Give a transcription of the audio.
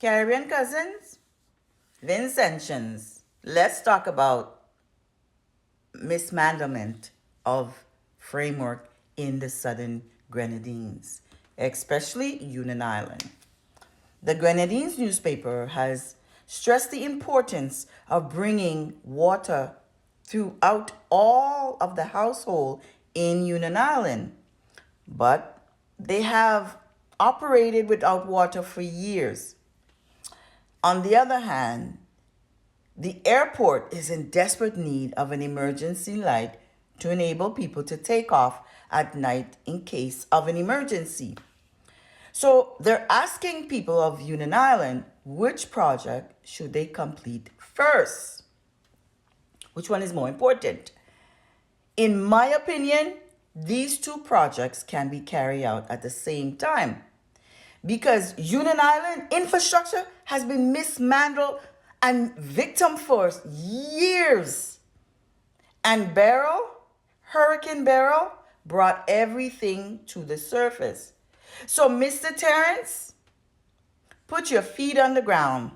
Caribbean cousins, Vincentians, let's talk about mismanagement of framework in the southern Grenadines, especially Union Island. The Grenadines newspaper has stressed the importance of bringing water throughout all of the household in Union Island, but they have operated without water for years. On the other hand, the airport is in desperate need of an emergency light to enable people to take off at night in case of an emergency. So they're asking people of Union Island which project should they complete first? Which one is more important? In my opinion, these two projects can be carried out at the same time because Union Island infrastructure has been mismanaged and victim for years. And Hurricane Beryl, brought everything to the surface. So, Mr. Terrence, put your feet on the ground